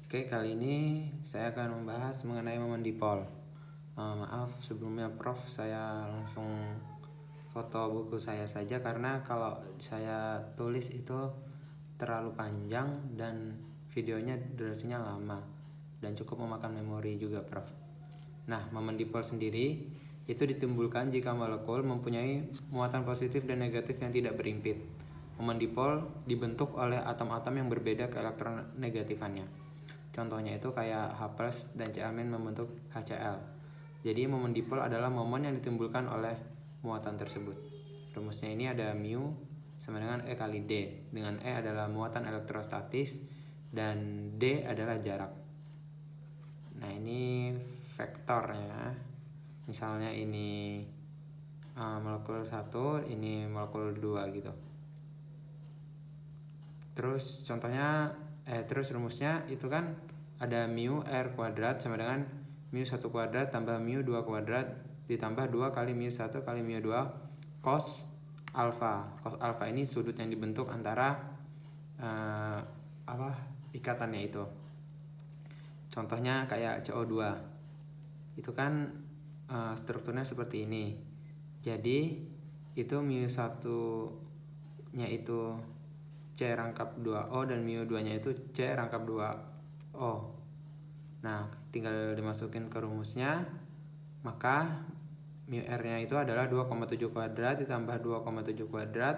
Oke, kali ini saya akan membahas mengenai momen dipol. Maaf sebelumnya Prof, saya langsung foto buku saya saja karena kalau saya tulis itu terlalu panjang dan videonya durasinya lama dan cukup memakan memori juga Prof. Nah, momen dipol sendiri itu ditimbulkan jika molekul mempunyai muatan positif dan negatif yang tidak berimpit. Momen dipol dibentuk oleh atom-atom yang berbeda keelektronegatifannya. Contohnya itu kayak H+ dan Cl- membentuk HCl. Jadi momen dipol adalah momen yang ditimbulkan oleh muatan tersebut. Rumusnya ini ada mu sama dengan E kali D, dengan E adalah muatan elektrostatis dan D adalah jarak. Nah, ini vektornya. Misalnya ini molekul 1, ini molekul 2 gitu. Terus contohnya terus rumusnya itu kan ada mu R kuadrat sama dengan mu 1 kuadrat tambah mu 2 kuadrat ditambah 2 kali mu 1 kali mu 2 cos alfa. Cos alfa ini sudut yang dibentuk antara ikatannya itu. Contohnya kayak CO2. Itu kan strukturnya seperti ini. Jadi itu mu 1-nya itu C rangkap 2O dan mu 2-nya itu C rangkap 2O. Nah, tinggal dimasukin ke rumusnya. Maka mu R-nya itu adalah 2,7 kuadrat ditambah 2,7 kuadrat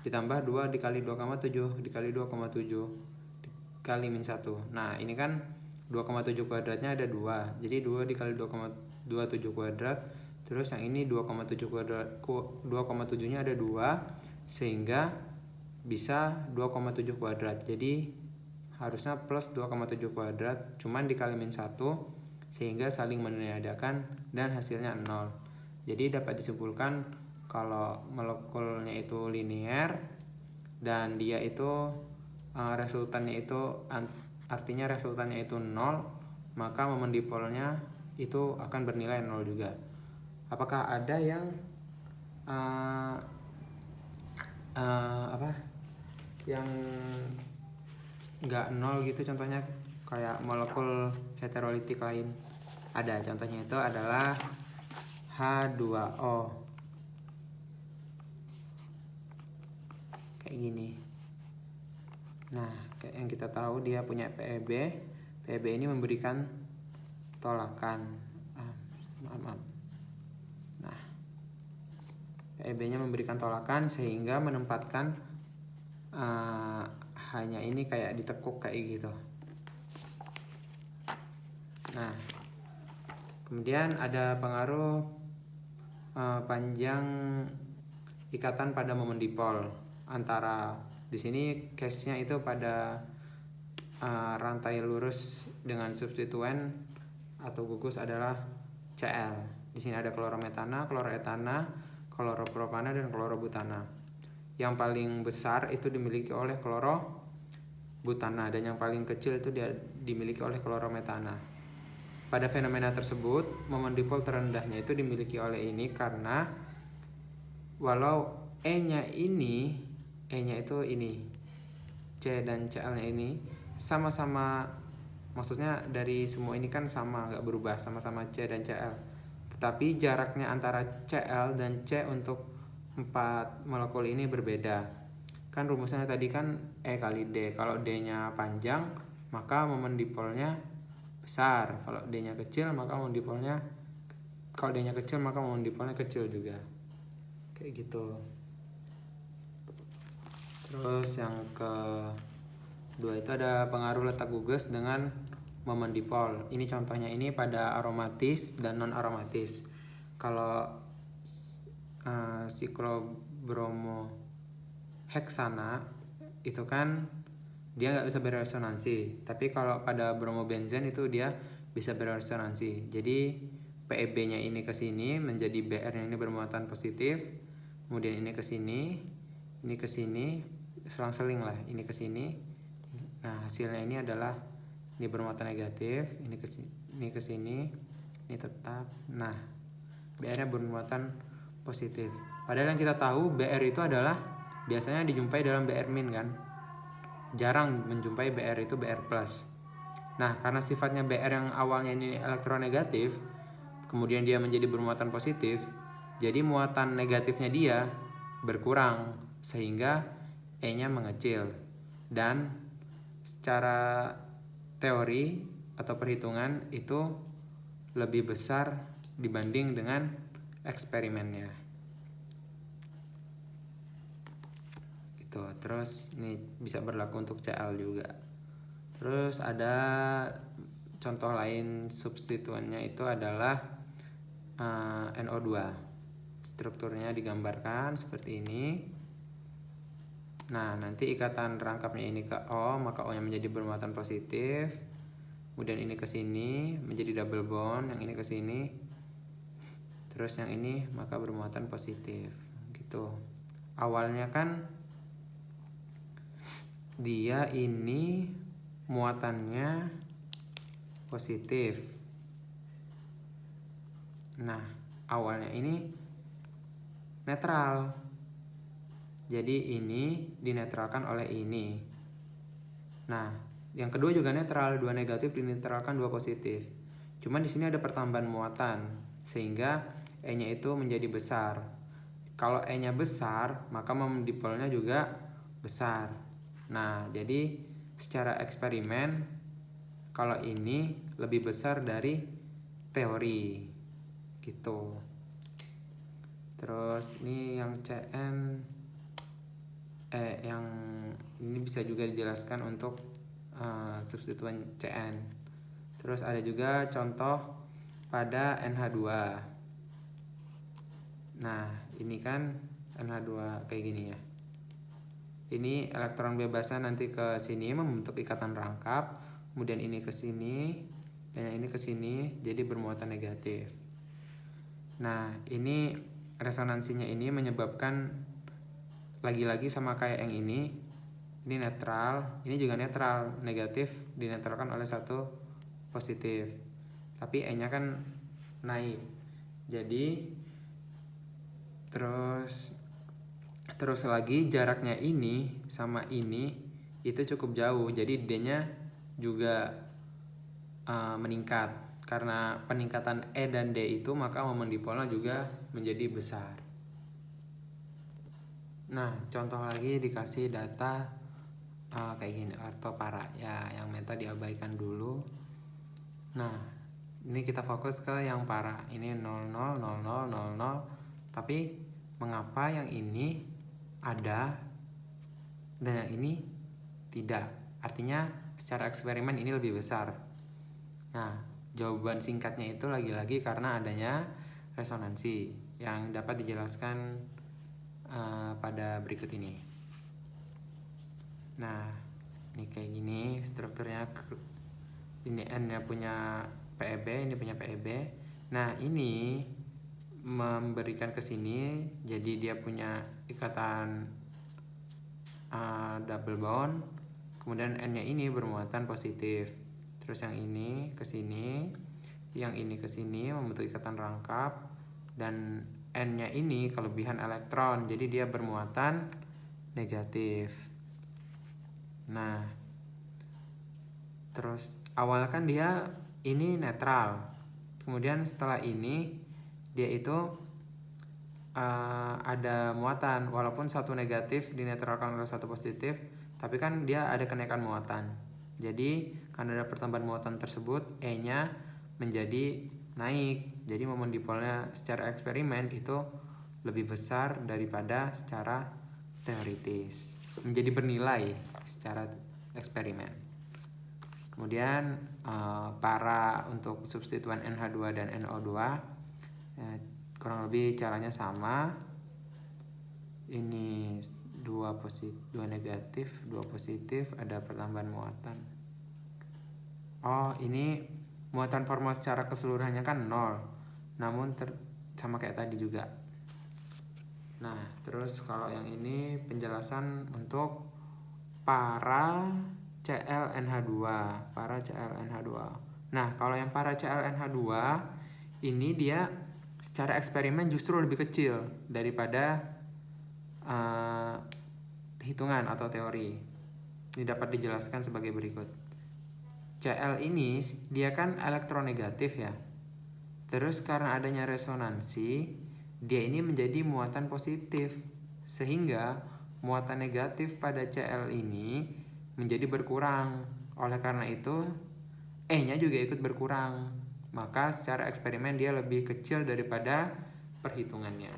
ditambah 2 dikali 2,7 dikali 2,7 dikali min 1. Nah, ini kan 2,7 kuadratnya ada 2. Jadi 2 dikali 2,27 kuadrat. Terus yang ini 2,7 kuadrat 2,7-nya ada 2 sehingga bisa 2,7 kuadrat. Jadi harusnya plus 2,7 kuadrat, cuman dikali min 1 sehingga saling meniadakan dan hasilnya 0. Jadi dapat disimpulkan kalau molekulnya itu linear dan dia itu resultannya itu artinya resultannya itu 0, maka momen dipolnya itu akan bernilai 0 juga. Apakah ada yang yang nggak 0 gitu, contohnya kayak molekul heterolitik lain? Ada, contohnya itu adalah H2O kayak gini. Nah, kayak yang kita tahu dia punya PEB. PEB ini memberikan tolakan. Maaf. Nah, PEB-nya memberikan tolakan sehingga menempatkan hanya ini kayak ditekuk kayak gitu. Nah, kemudian ada pengaruh panjang ikatan pada momen dipol antara di sini case-nya itu pada rantai lurus dengan substituen atau gugus adalah Cl. Di sini ada klorometana, kloroetana, kloropropana dan klorobutana. Yang paling besar itu dimiliki oleh klorobutana dan yang paling kecil itu dimiliki oleh klorometana. Pada fenomena tersebut, momen dipol terendahnya itu dimiliki oleh ini karena walau E-nya itu ini, C dan Cl-nya ini sama-sama, maksudnya dari semua ini kan sama, nggak berubah, sama-sama C dan Cl. Tetapi jaraknya antara Cl dan C untuk 4 molekul ini berbeda. Kan rumusnya tadi kan E kali D. Kalau D-nya panjang, maka momen dipolnya besar. Kalau D-nya kecil, maka momen dipolnya kecil juga. Kayak gitu. Terus yang kedua itu ada pengaruh letak gugus dengan momen dipol. Ini contohnya ini pada aromatis dan non aromatis. Kalau siklobromoheksana itu kan dia nggak bisa beresonansi, tapi kalau pada bromobenzen itu dia bisa beresonansi. Jadi PEB-nya ini ke sini menjadi Br-nya ini bermuatan positif, kemudian ini ke sini, ini ke sini, selang-seling lah, ini ke sini. Nah, hasilnya ini adalah ini bermuatan negatif, ini ke sini, ini tetap. Nah, Br-nya bermuatan positif. Padahal yang kita tahu Br itu adalah biasanya dijumpai dalam Br- kan. Jarang menjumpai Br itu Br+. Nah, karena sifatnya Br yang awalnya ini elektronegatif, kemudian dia menjadi bermuatan positif, jadi muatan negatifnya dia berkurang sehingga E-nya mengecil. Dan secara teori atau perhitungan itu lebih besar dibanding dengan eksperimennya. Gitu. Terus ini bisa berlaku untuk Cl juga. Terus ada contoh lain substituennya itu adalah NO2. Strukturnya digambarkan seperti ini. Nah, nanti ikatan rangkapnya ini ke O, maka O-nya menjadi bermuatan positif. Kemudian ini ke sini menjadi double bond, yang ini ke sini. Terus yang ini maka bermuatan positif. Gitu. Awalnya kan dia ini muatannya positif. Nah, awalnya ini netral. Jadi ini dinetralkan oleh ini. Nah, yang kedua juga netral, 2 negatif dinetralkan 2 positif. Cuman di sini ada pertambahan muatan sehingga E-nya itu menjadi besar. Kalau E-nya besar, maka moment dipolnya juga besar. Nah, jadi secara eksperimen kalau ini lebih besar dari teori. Gitu. Terus ini yang Cn yang ini bisa juga dijelaskan untuk substituen Cn. Terus ada juga contoh pada NH2. Nah, ini kan NH2 kayak gini ya. Ini elektron bebasnya nanti ke sini membentuk ikatan rangkap, kemudian ini ke sini dan yang ini ke sini jadi bermuatan negatif. Nah, ini resonansinya ini menyebabkan lagi-lagi sama kayak yang ini netral, ini juga netral, negatif dinetralkan oleh satu positif. Tapi E-nya kan naik. Jadi terus lagi jaraknya ini sama ini itu cukup jauh. Jadi D-nya juga meningkat. Karena peningkatan E dan D itu maka momen dipolnya juga menjadi besar. Nah, contoh lagi dikasih data kayak gini, ortopara ya, yang meta diabaikan dulu. Nah, ini kita fokus ke yang para. Ini 00 00 00. Tapi mengapa yang ini ada dan yang ini tidak? Artinya secara eksperimen ini lebih besar. Nah, jawaban singkatnya itu lagi-lagi karena adanya resonansi yang dapat dijelaskan pada berikut ini. Nah, ini kayak gini strukturnya. Ini N-nya punya PEB, ini punya PEB. Nah, ini memberikan ke sini, jadi dia punya ikatan double bond. Kemudian N-nya ini bermuatan positif. Terus yang ini ke sini, yang ini ke sini membentuk ikatan rangkap, dan N-nya ini kelebihan elektron, jadi dia bermuatan negatif. Nah, terus awalnya kan dia ini netral, kemudian setelah ini dia itu ada muatan, walaupun satu negatif dinetralkan oleh satu positif, tapi kan dia ada kenaikan muatan. Jadi karena ada pertambahan muatan tersebut, E-nya menjadi naik. Jadi momen dipolnya secara eksperimen itu lebih besar daripada secara teoritis, menjadi bernilai secara eksperimen. Kemudian para untuk substituen NH2 dan NO2 kurang lebih caranya sama. Ini dua negatif, dua positif, ada pertambahan muatan. Oh, ini muatan formal secara keseluruhannya kan 0, namun sama kayak tadi juga. Nah, terus kalau yang ini penjelasan untuk para ClNH2, para ClNH2. Nah, kalau yang para ClNH2 ini dia secara eksperimen justru lebih kecil daripada hitungan atau teori. Ini dapat dijelaskan sebagai berikut. Cl ini dia kan elektronegatif ya. Terus karena adanya resonansi, dia ini menjadi muatan positif. Sehingga muatan negatif pada Cl ini menjadi berkurang. Oleh karena itu, E-nya juga ikut berkurang. Maka secara eksperimen dia lebih kecil daripada perhitungannya.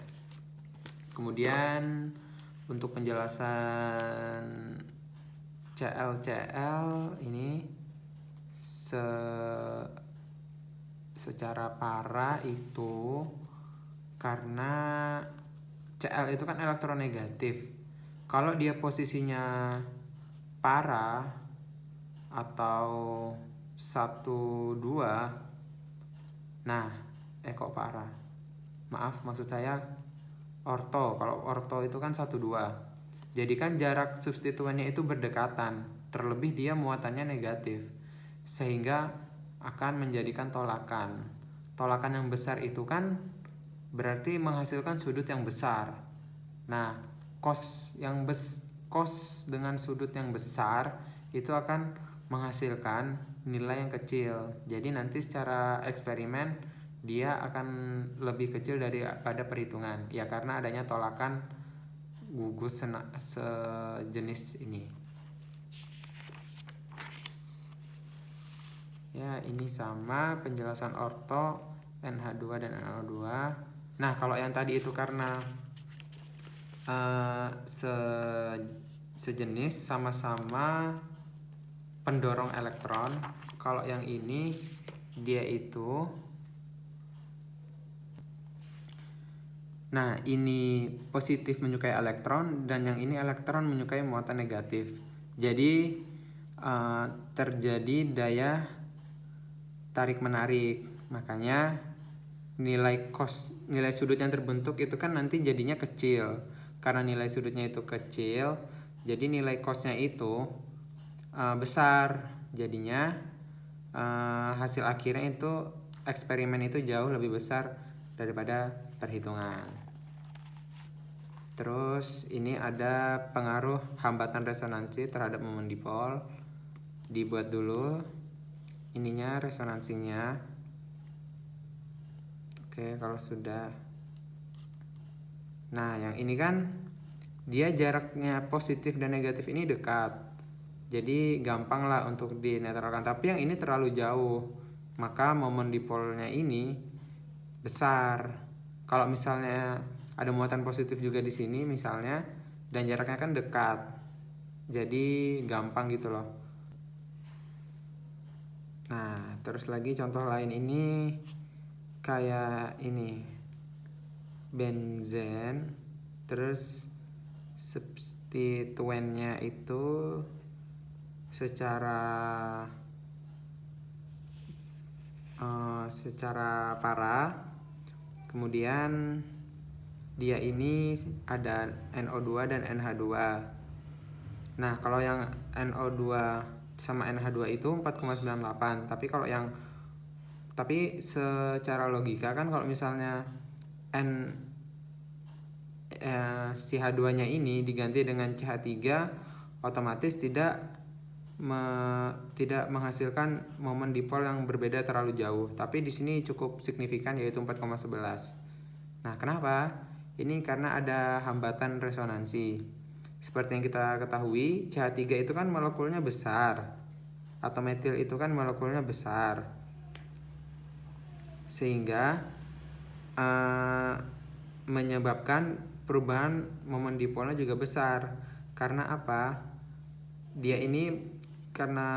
Kemudian untuk penjelasan Cl ini secara para itu karena Cl itu kan elektronegatif. Kalau dia posisinya para atau 1, 2, nah kok para? Maaf, maksud saya orto. Kalau orto itu kan 1, 2. Jadi kan jarak substituennya itu berdekatan. Terlebih dia muatannya negatif. Sehingga akan menjadikan tolakan. Tolakan yang besar itu kan berarti menghasilkan sudut yang besar. Nah, cos dengan sudut yang besar itu akan menghasilkan nilai yang kecil. Jadi nanti secara eksperimen dia akan lebih kecil daripada perhitungan. Ya karena adanya tolakan gugus sejenis ini. Ya, ini sama penjelasan orto, NH2 dan NO2. Nah, kalau yang tadi itu karena sejenis sama-sama pendorong elektron. Kalau yang ini dia itu, nah ini positif menyukai elektron dan yang ini elektron menyukai muatan negatif. Jadi terjadi daya tarik menarik. Makanya nilai sudut yang terbentuk itu kan nanti jadinya kecil. Karena nilai sudutnya itu kecil, jadi nilai cosnya itu besar. Jadinya hasil akhirnya itu eksperimen itu jauh lebih besar daripada perhitungan. Terus ini ada pengaruh hambatan resonansi terhadap momen dipol. Dibuat dulu ininya, resonansinya. Oke, kalau sudah. Nah, yang ini kan dia jaraknya positif dan negatif ini dekat. Jadi gampang lah untuk dinetralkan. Tapi yang ini terlalu jauh. Maka momen dipolnya ini besar. Kalau misalnya ada muatan positif juga di sini misalnya, dan jaraknya kan dekat. Jadi gampang gitu loh. Nah, terus lagi contoh lain ini kayak ini. Benzen, terus substituennya itu secara para. Kemudian dia ini ada NO2 dan NH2. Nah, kalau yang NO2 sama NH2 itu 4,98. Tapi secara logika kan kalau misalnya si H2-nya ini diganti dengan CH3, otomatis tidak menghasilkan momen dipol yang berbeda terlalu jauh. Tapi di sini cukup signifikan, yaitu 4,11. Nah, kenapa? Ini karena ada hambatan resonansi. Seperti yang kita ketahui, CH3 itu kan molekulnya besar, atau metil itu kan molekulnya besar, sehingga menyebabkan perubahan momen dipolnya juga besar. Karena apa? Dia ini karena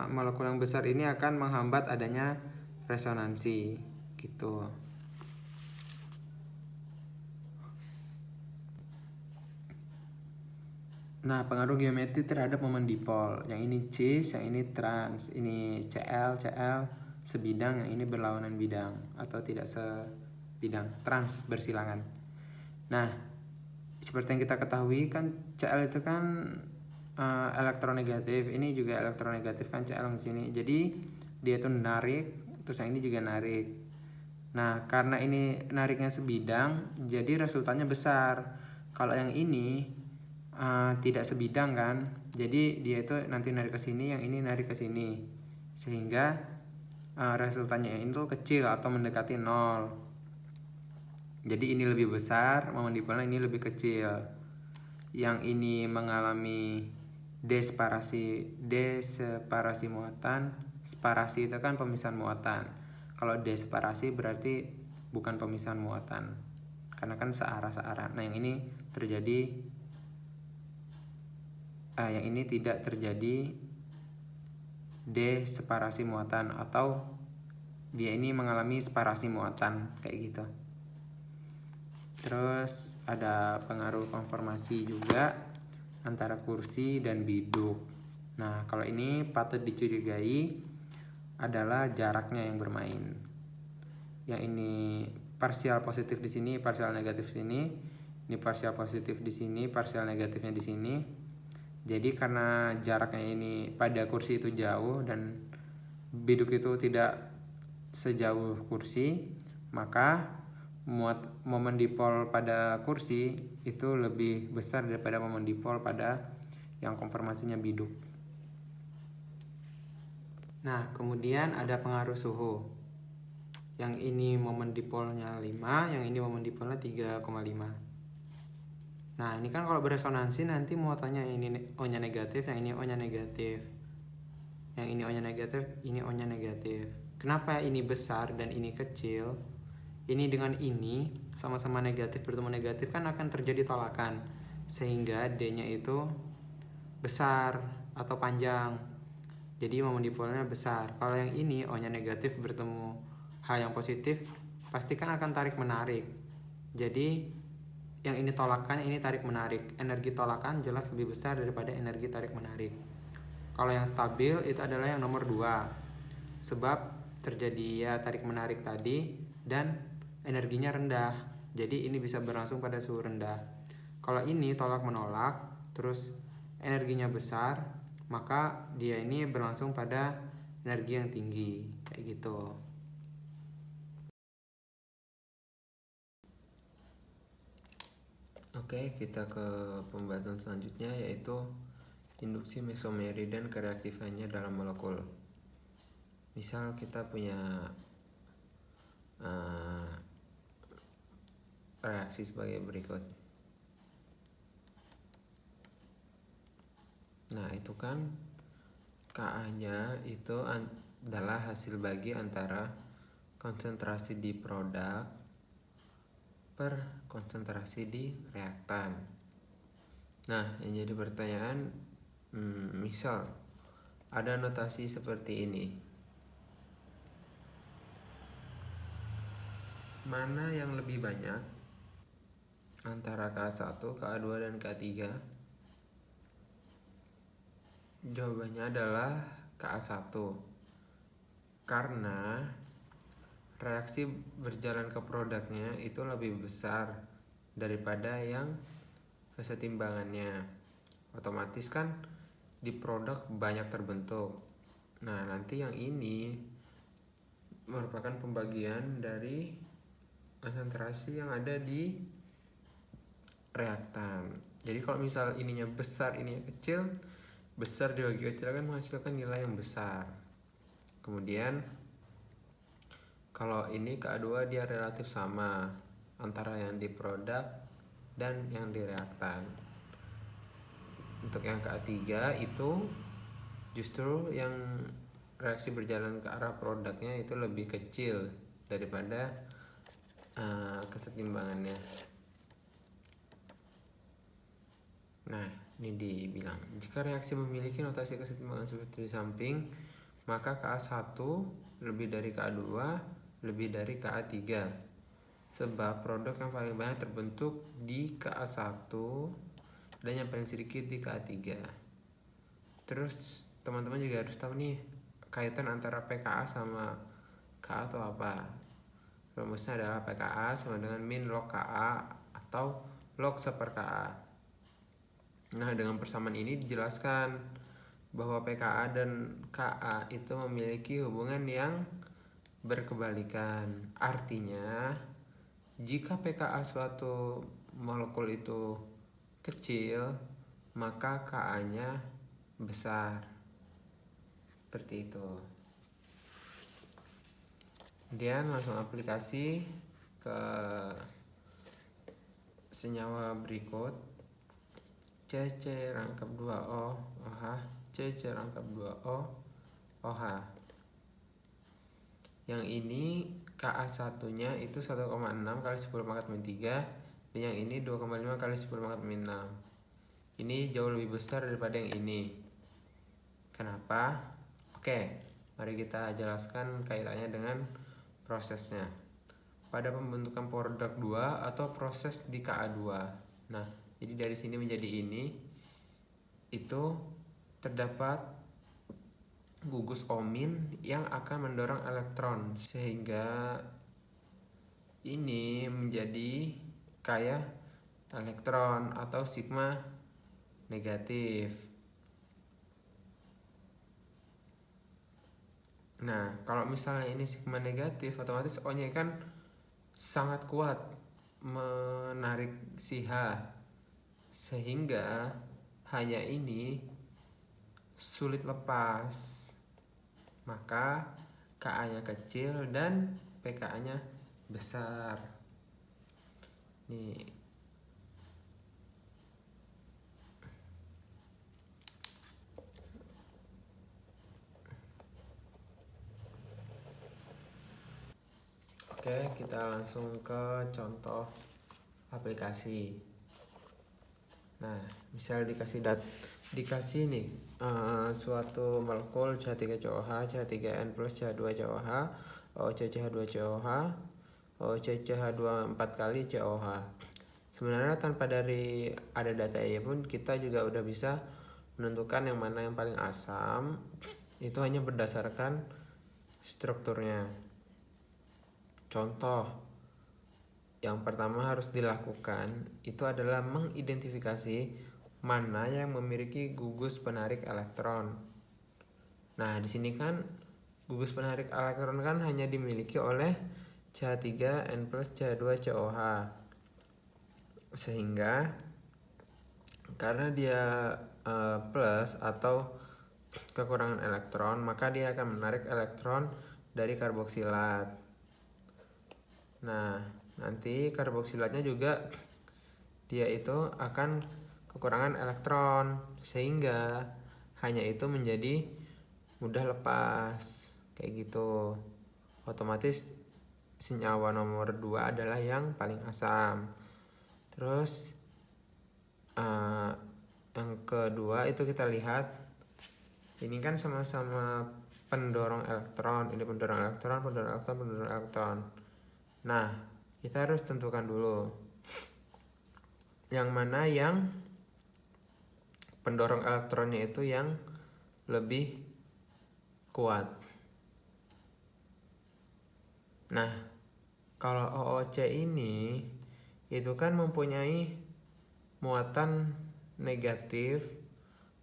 molekul yang besar ini akan menghambat adanya resonansi gitu. Nah, pengaruh geometri terhadap momen dipol. Yang ini cis, yang ini trans, ini Cl sebidang, yang ini berlawanan bidang atau tidak sebidang, trans bersilangan. Nah, seperti yang kita ketahui kan Cl itu kan elektronegatif, ini juga elektronegatif kan Cl di sini. Jadi dia itu narik, terus yang ini juga narik. Nah, karena ini nariknya sebidang, jadi resultannya besar. Kalau yang ini tidak sebidang kan, jadi dia itu nanti narik ke sini, yang ini narik ke sini, sehingga resultannya itu kecil atau mendekati 0. Jadi ini lebih besar, momen dipolnya ini lebih kecil. Yang ini mengalami deseparasi muatan. Separasi itu kan pemisahan muatan. Kalau deseparasi berarti bukan pemisahan muatan, karena kan searah-searah. Nah, yang ini tidak terjadi deseparasi muatan, atau dia ini mengalami separasi muatan kayak gitu. Terus ada pengaruh konformasi juga antara kursi dan biduk. Nah, kalau ini patut dicurigai adalah jaraknya yang bermain. Yang ini parsial positif di sini, parsial negatif di sini. Ini parsial positif di sini, parsial negatifnya di sini. Jadi karena jaraknya ini pada kursi itu jauh dan biduk itu tidak sejauh kursi, maka momen dipol pada kursi itu lebih besar daripada momen dipol pada yang konformasinya biduk. Nah, kemudian ada pengaruh suhu. Yang ini momen dipolnya 5, yang ini momen dipolnya 3,5. Nah, ini kan kalau beresonansi nanti muatannya ini O-nya negatif, yang ini O-nya negatif. Yang ini O-nya negatif, ini O-nya negatif. Kenapa ini besar dan ini kecil? Ini dengan ini sama-sama negatif bertemu negatif kan akan terjadi tolakan, sehingga D-nya itu besar atau panjang. Jadi momen dipolnya besar. Kalau yang ini O-nya negatif bertemu H yang positif, pasti kan akan tarik menarik. Jadi yang ini tolakan, ini tarik menarik. Energi tolakan jelas lebih besar daripada energi tarik menarik. Kalau yang stabil itu adalah yang nomor 2, sebab terjadi ya tarik menarik tadi dan energinya rendah. Jadi ini bisa berlangsung pada suhu rendah. Kalau ini tolak menolak terus energinya besar, maka dia ini berlangsung pada energi yang tinggi kayak gitu. Oke, kita ke pembahasan selanjutnya, yaitu induksi mesomeri dan kereaktifannya dalam molekul. Misal kita punya reaksi sebagai berikut. Nah, itu kan Ka-nya itu adalah hasil bagi antara konsentrasi di produk per konsentrasi di reaktan. Nah, yang jadi pertanyaan, misal ada notasi seperti ini. Mana yang lebih banyak antara Ka1, Ka2, dan Ka3? Jawabannya adalah Ka1, karena reaksi berjalan ke produknya itu lebih besar daripada yang kesetimbangannya. Otomatis kan di produk banyak terbentuk. Nah, nanti yang ini merupakan pembagian dari konsentrasi yang ada di reaktan. Jadi kalau misal ininya besar, ininya kecil, besar dibagi kecil kan menghasilkan nilai yang besar. Kemudian kalau ini Ka2 dia relatif sama antara yang di produk dan yang di reaktan. Untuk yang Ka3 itu justru yang reaksi berjalan ke arah produknya itu lebih kecil daripada kesetimbangannya. Nah, ini dibilang jika reaksi memiliki notasi kesetimbangan seperti di samping, maka Ka1 lebih dari Ka2 lebih dari Ka3, sebab produk yang paling banyak terbentuk di Ka1 dan yang paling sedikit di Ka3. Terus teman-teman juga harus tahu nih kaitan antara pKa sama Ka atau apa. Rumusnya adalah pKa sama dengan min log Ka atau log 1/Ka. Nah, dengan persamaan ini dijelaskan bahwa pKa dan Ka itu memiliki hubungan yang berkebalikan. Artinya, jika pKa suatu molekul itu kecil, maka Ka-nya besar. Seperti itu. Kemudian langsung aplikasi ke senyawa berikut. CC rangkap 2O OH, CC rangkap 2O OH. Yang ini Ka1 nya itu 1,6 kali 10 pangkat min 3, dan yang ini 2,5 kali 10 pangkat min 6. Ini jauh lebih besar daripada yang ini. Kenapa? Oke, mari kita jelaskan kaitannya dengan prosesnya. Pada pembentukan produk 2 atau proses di Ka2. Nah, jadi dari sini menjadi ini, itu terdapat gugus omin yang akan mendorong elektron, sehingga ini menjadi kayak elektron atau sigma negatif. Nah, kalau misalnya ini sigma negatif, otomatis O-nya kan sangat kuat menarik si H, sehingga hanya ini sulit lepas. Maka Ka-nya kecil dan pKa-nya besar. Nih. Oke, kita langsung ke contoh aplikasi. Nah, misal dikasih nih suatu molekul CH3COH, CH3N plus CH2COH, OCCH2COH, OCCH2 4 kali COH. Sebenarnya tanpa dari ada data ini pun kita juga udah bisa menentukan yang mana yang paling asam. Itu hanya berdasarkan strukturnya. Contoh yang pertama harus dilakukan itu adalah mengidentifikasi mana yang memiliki gugus penarik elektron. Nah, di sini kan gugus penarik elektron kan hanya dimiliki oleh CH3N plus CH2COH. Sehingga karena dia plus atau kekurangan elektron, maka dia akan menarik elektron dari karboksilat. Nah, nanti karboksilatnya juga dia itu akan kekurangan elektron, sehingga hanya itu menjadi mudah lepas kayak gitu. Otomatis senyawa nomor 2 adalah yang paling asam. Terus yang kedua itu kita lihat, ini kan sama-sama pendorong elektron. Ini pendorong elektron, pendorong elektron, pendorong elektron. Nah, kita harus tentukan dulu yang mana yang pendorong elektronnya itu yang lebih kuat. Nah, kalau OOC ini itu kan mempunyai muatan negatif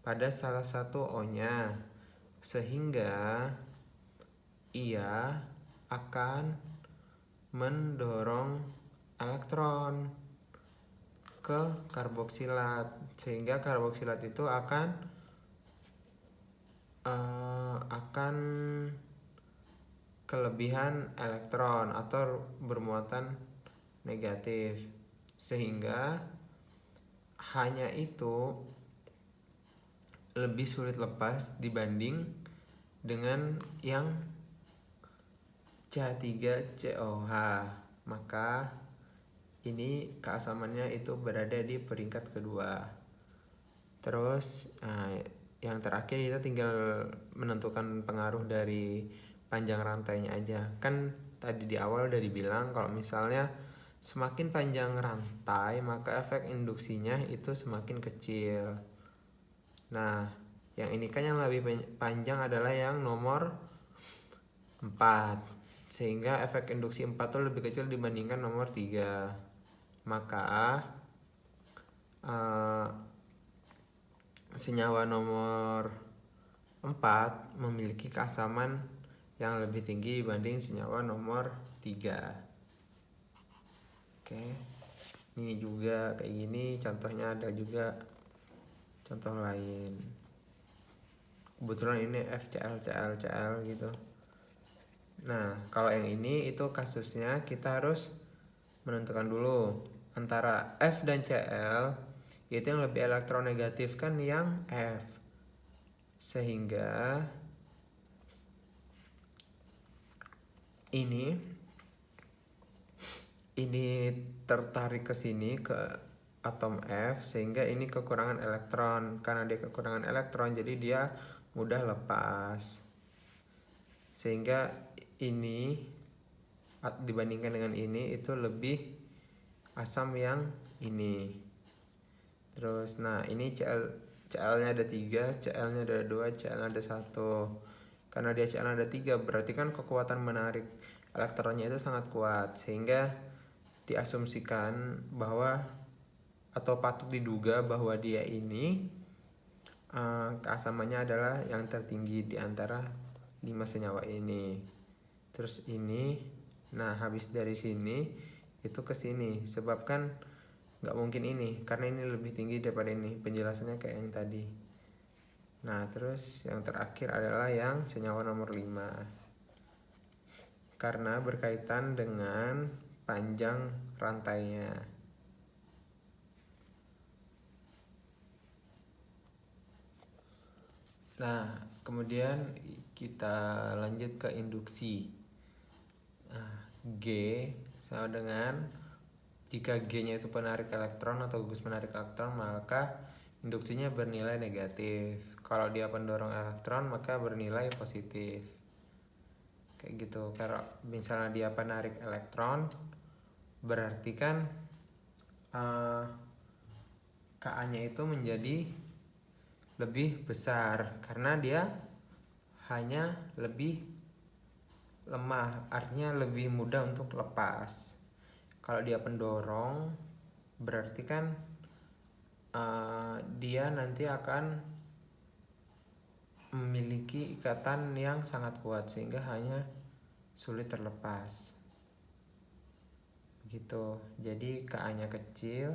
pada salah satu O-nya, sehingga ia akan mendorong elektron ke karboksilat, sehingga karboksilat itu akan kelebihan elektron atau bermuatan negatif, sehingga hanya itu lebih sulit lepas dibanding dengan yang CH3COH. Maka ini keasamannya itu berada di peringkat kedua. Terus yang terakhir kita tinggal menentukan pengaruh dari panjang rantainya aja. Kan tadi di awal udah dibilang kalau misalnya semakin panjang rantai maka efek induksinya itu semakin kecil. Nah, yang ini kan yang lebih panjang adalah yang nomor 4, sehingga efek induksi 4 itu lebih kecil dibandingkan nomor 3. Maka senyawa nomor 4 memiliki keasaman yang lebih tinggi dibanding senyawa nomor 3. Oke. Ini juga kayak gini, contohnya ada juga contoh lain. Kebetulan ini FCl, CL gitu. Nah, kalau yang ini itu kasusnya kita harus menentukan dulu antara F dan Cl, itu yang lebih elektronegatif kan yang F. Sehingga ini tertarik ke sini ke atom F, sehingga ini kekurangan elektron. Karena dia kekurangan elektron, jadi dia mudah lepas. Sehingga ini dibandingkan dengan ini itu lebih asam yang ini. Terus nah ini Cl-nya ada 3, Cl-nya ada 2, Cl-nya ada 1. Karena dia Cl-nya ada 3, berarti kan kekuatan menarik elektronnya itu sangat kuat, sehingga diasumsikan bahwa atau patut diduga bahwa dia ini keasamannya adalah yang tertinggi di antara 5 senyawa ini. Terus ini, nah habis dari sini itu ke sini, sebab kan nggak mungkin ini karena ini lebih tinggi daripada ini, penjelasannya kayak yang tadi. Nah terus yang terakhir adalah yang senyawa nomor 5 karena berkaitan dengan panjang rantainya. Nah kemudian kita lanjut ke induksi. G sama dengan, jika G-nya itu penarik elektron atau gugus menarik elektron, maka induksinya bernilai negatif. Kalau dia pendorong elektron, maka bernilai positif. Kayak gitu. Kalau misalnya dia penarik elektron, berarti kan Ka-nya itu menjadi lebih besar karena dia hanya lebih lemah, artinya lebih mudah untuk lepas. Kalau dia pendorong, berarti kan dia nanti akan memiliki ikatan yang sangat kuat sehingga hanya sulit terlepas. Gitu. Jadi Ka-nya kecil,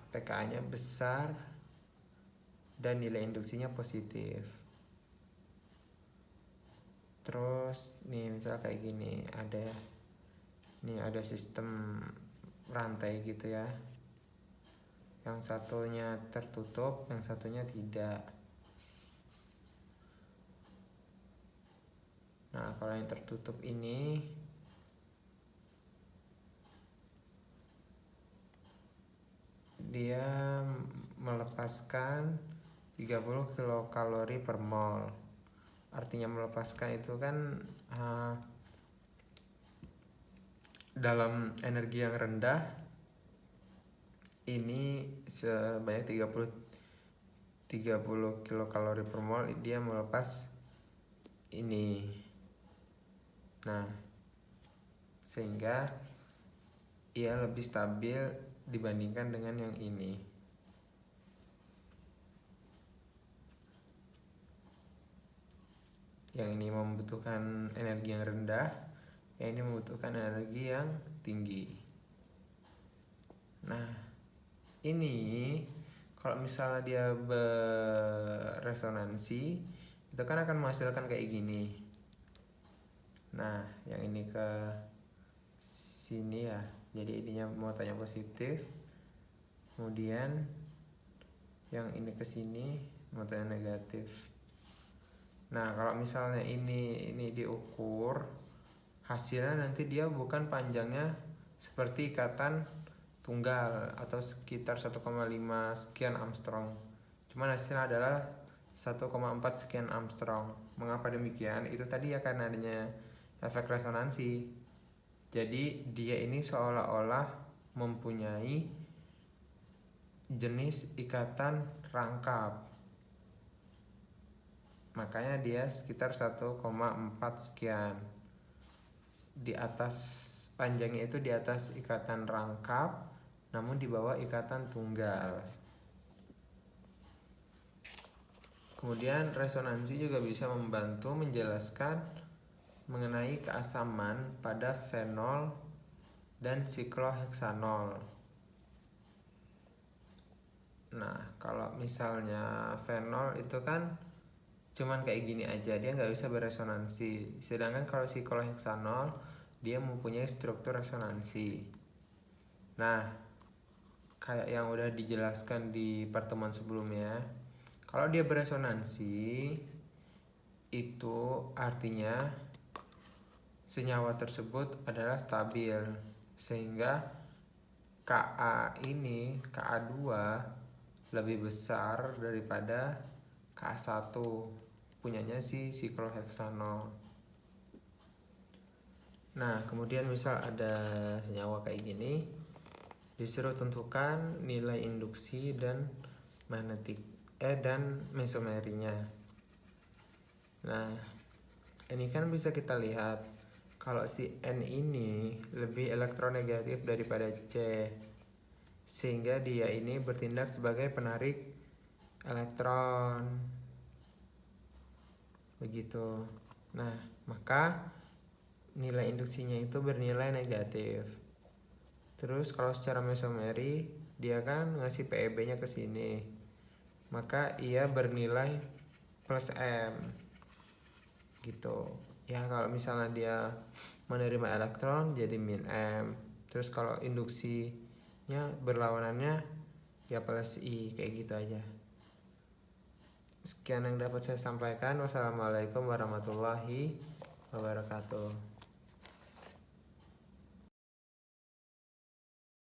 pKa-nya besar, dan nilai induksinya positif. Terus nih misal kayak gini, ada sistem rantai gitu ya, yang satunya tertutup, yang satunya tidak. Nah kalau yang tertutup ini dia melepaskan 30 kilokalori per mol. Artinya melepaskan itu kan dalam energi yang rendah ini sebanyak 30 kilokalori per mol dia melepas ini. Nah sehingga ia lebih stabil dibandingkan dengan yang ini. Yang ini membutuhkan energi yang rendah, yang ini membutuhkan energi yang tinggi. Nah ini kalau misalnya dia beresonansi, itu kan akan menghasilkan kayak gini. Nah yang ini ke sini ya, jadi ininya muatannya positif, kemudian yang ini ke sini muatannya negatif. Nah kalau misalnya ini diukur, hasilnya nanti dia bukan panjangnya seperti ikatan tunggal atau sekitar 1,5 sekian Armstrong, cuman hasilnya adalah 1,4 sekian Armstrong. Mengapa demikian? Itu tadi ya karena adanya efek resonansi. Jadi dia ini seolah-olah mempunyai jenis ikatan rangkap, makanya dia sekitar 1,4 sekian. Di atas panjangnya itu di atas ikatan rangkap, namun di bawah ikatan tunggal. Kemudian resonansi juga bisa membantu menjelaskan mengenai keasaman pada fenol dan sikloheksanol. Nah kalau misalnya fenol itu kan cuman kayak gini aja, dia nggak bisa beresonansi. Sedangkan kalau si kloheksanol dia mempunyai struktur resonansi. Nah, kayak yang udah dijelaskan di pertemuan sebelumnya, kalau dia beresonansi itu artinya senyawa tersebut adalah stabil, sehingga Ka2 lebih besar daripada Ka1 punyanya si sikloheksanol. Nah, kemudian misal ada senyawa kayak gini, disuruh tentukan nilai induksi dan dan mesomerinya. Nah, ini kan bisa kita lihat kalau si N ini lebih elektronegatif daripada C, sehingga dia ini bertindak sebagai penarik elektron. Begitu. Nah, maka nilai induksinya itu bernilai negatif. Terus kalau secara mesomeri dia kan ngasih PEB-nya ke sini, maka ia bernilai plus M gitu. Ya kalau misalnya dia menerima elektron jadi min M. Terus kalau induksinya berlawanannya ya plus I, kayak gitu aja. Sekian yang dapat saya sampaikan. Wassalamualaikum warahmatullahi wabarakatuh.